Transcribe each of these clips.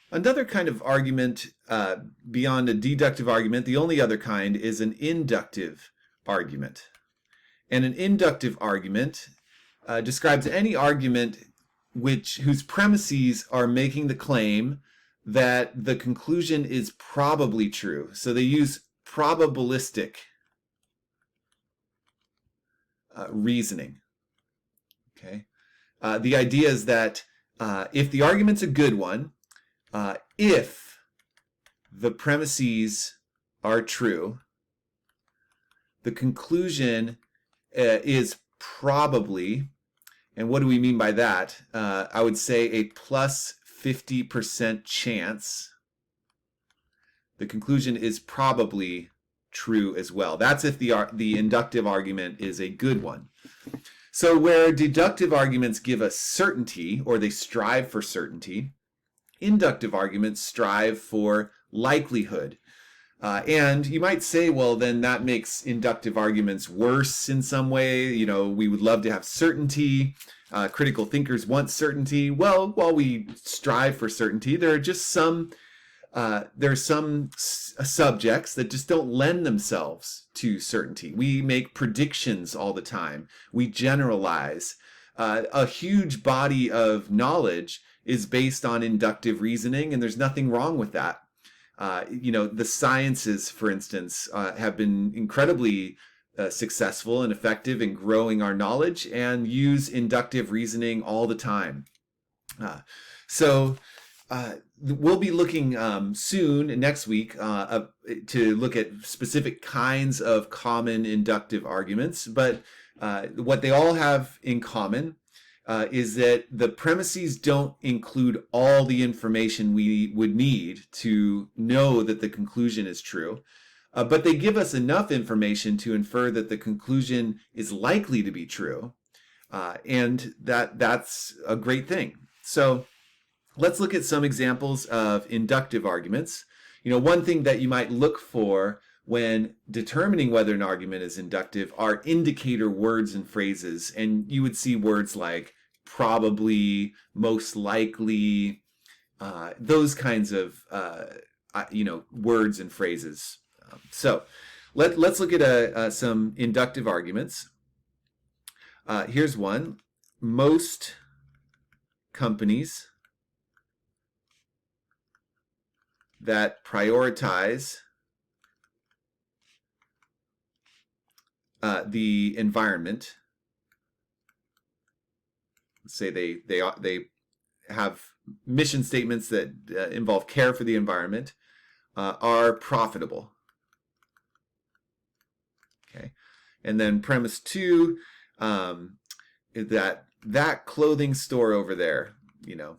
Another kind of argument beyond a deductive argument, the only other kind is an inductive argument. And an inductive argument describes any argument whose premises are making the claim that the conclusion is probably true. So they use probabilistic reasoning. Okay, the idea is that if the argument's a good one, if the premises are true, the conclusion is probably, and what do we mean by that? I would say a plus 50% chance the conclusion is probably true as well. That's if the inductive argument is a good one. So where deductive arguments give us certainty, or they strive for certainty, inductive arguments strive for likelihood. And you might say, well, then that makes inductive arguments worse in some way. You know, we would love to have certainty. Critical thinkers want certainty. Well, while we strive for certainty, there are just some subjects that just don't lend themselves to certainty. We make predictions all the time. We generalize. A huge body of knowledge is based on inductive reasoning, and there's nothing wrong with that. You know, the sciences, for instance, have been incredibly successful and effective in growing our knowledge and use inductive reasoning all the time. So we'll be looking soon, next week, to look at specific kinds of common inductive arguments. But what they all have in common is that the premises don't include all the information we would need to know that the conclusion is true. But they give us enough information to infer that the conclusion is likely to be true. And that's a great thing. So let's look at some examples of inductive arguments. You know, one thing that you might look for when determining whether an argument is inductive are indicator words and phrases. And you would see words like probably, most likely, those kinds of words and phrases. So let's look at some inductive arguments. Here's one. Most companies that prioritize the environment, say they have mission statements that involve care for the environment, are profitable. Okay, and then premise 2 is that clothing store over there, you know,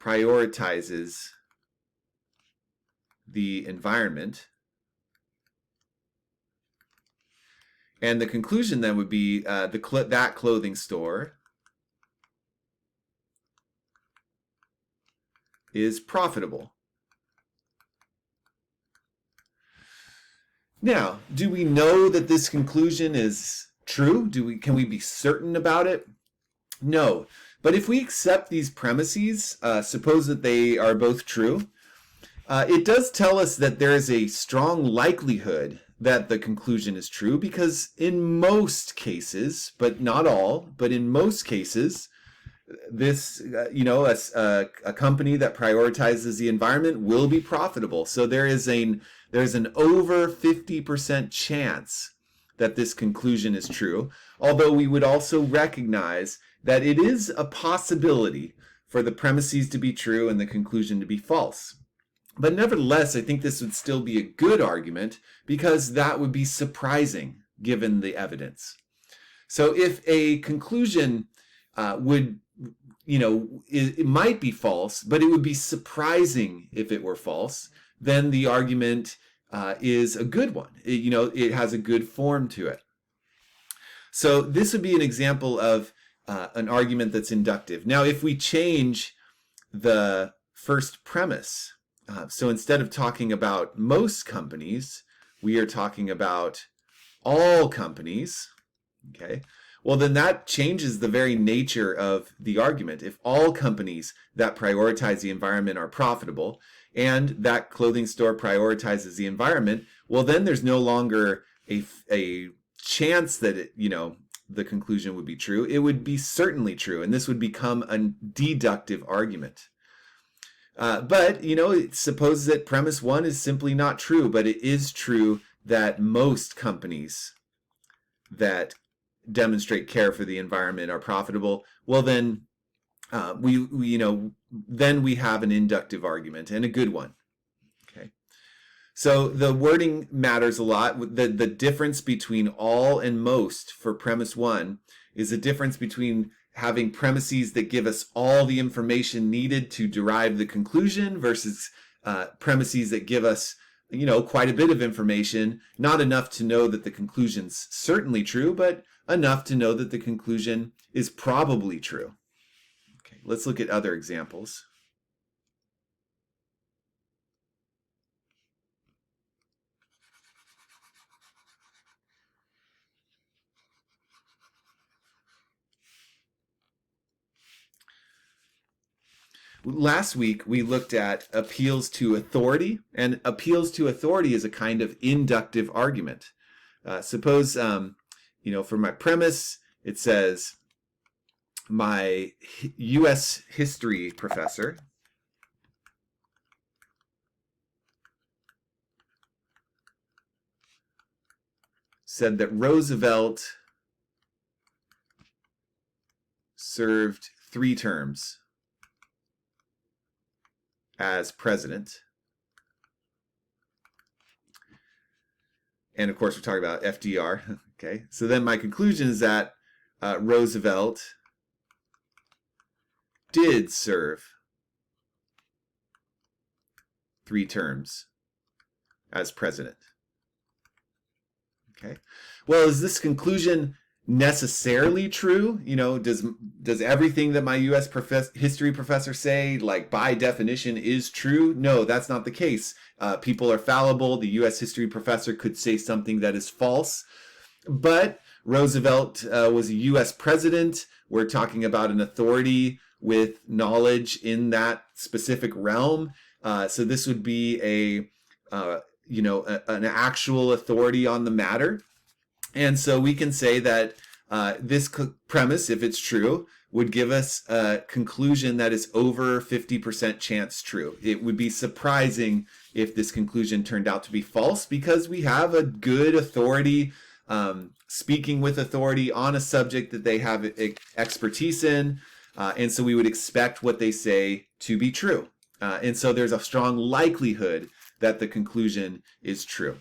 prioritizes the environment. And the conclusion then would be that clothing store is profitable. Now, do we know that this conclusion is true? Can we be certain about it? No. But if we accept these premises, suppose that they are both true, it does tell us that there is a strong likelihood that the conclusion is true, because in most cases, but not all, but in most cases, this, a company that prioritizes the environment will be profitable. So there's an over 50% chance that this conclusion is true, although we would also recognize that it is a possibility for the premises to be true and the conclusion to be false. But nevertheless, I think this would still be a good argument, because that would be surprising given the evidence. So if a conclusion it might be false, but it would be surprising if it were false, then the argument is a good one. It has a good form to it. So this would be an example of an argument that's inductive. Now, if we change the first premise, so instead of talking about most companies, we are talking about all companies, okay? Well, then that changes the very nature of the argument. If all companies that prioritize the environment are profitable and that clothing store prioritizes the environment, well, then there's no longer a chance that the conclusion would be true. It would be certainly true, and this would become a deductive argument. But it supposes that premise one is simply not true, but it is true that most companies that demonstrate care for the environment are profitable. Well, then then we have an inductive argument, and a good one. Okay. So the wording matters a lot. The difference between all and most for premise one is the difference between having premises that give us all the information needed to derive the conclusion versus premises that give us quite a bit of information, not enough to know that the conclusion's certainly true, but enough to know that the conclusion is probably true. Okay, let's look at other examples. Last week, we looked at appeals to authority, and appeals to authority is a kind of inductive argument. Suppose, for my premise, it says, my U.S. history professor said that Roosevelt served 3 terms as president. And of course, we're talking about FDR. Okay, so then my conclusion is that Roosevelt did serve 3 terms as president. Okay, well, is this conclusion necessarily true? Does everything that my U.S. history professor say, like by definition, is true? No, that's not the case. People are fallible. The U.S. history professor could say something that is false. But Roosevelt was a U.S. president. We're talking about an authority with knowledge in that specific realm. So this would be an actual authority on the matter. And so we can say that this premise, if it's true, would give us a conclusion that is over 50% chance true. It would be surprising if this conclusion turned out to be false, because we have a good authority speaking with authority on a subject that they have expertise in. And so we would expect what they say to be true. And so there's a strong likelihood that the conclusion is true.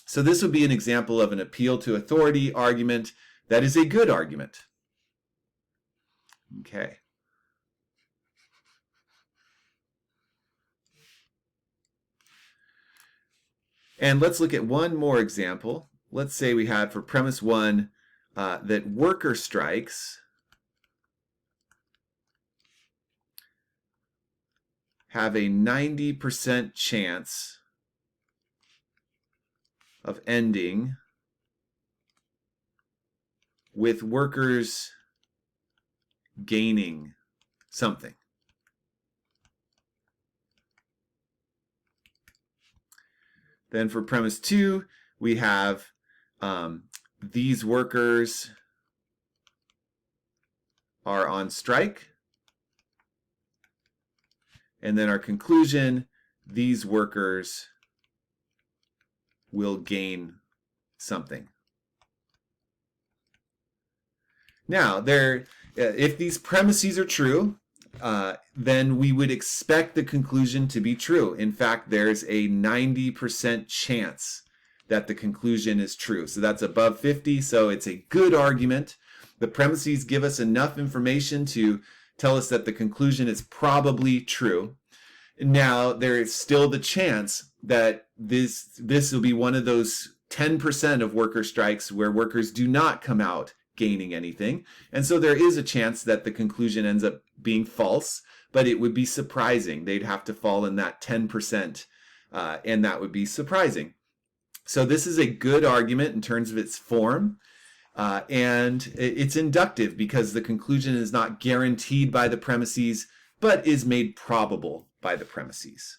So this would be an example of an appeal to authority argument that is a good argument. Okay. And let's look at one more example. Let's say we have for premise one that worker strikes have a 90% chance of ending with workers gaining something. Then for premise two, we have these workers are on strike. And then our conclusion, these workers will gain something. Now, if these premises are true, then we would expect the conclusion to be true. In fact, there's a 90% chance that the conclusion is true. So that's above 50, so it's a good argument. The premises give us enough information to tell us that the conclusion is probably true. Now, there is still the chance that this will be one of those 10% of worker strikes where workers do not come out gaining anything. And so there is a chance that the conclusion ends up being false, but it would be surprising. They'd have to fall in that 10%, and that would be surprising. So this is a good argument in terms of its form. And it's inductive because the conclusion is not guaranteed by the premises, but is made probable by the premises.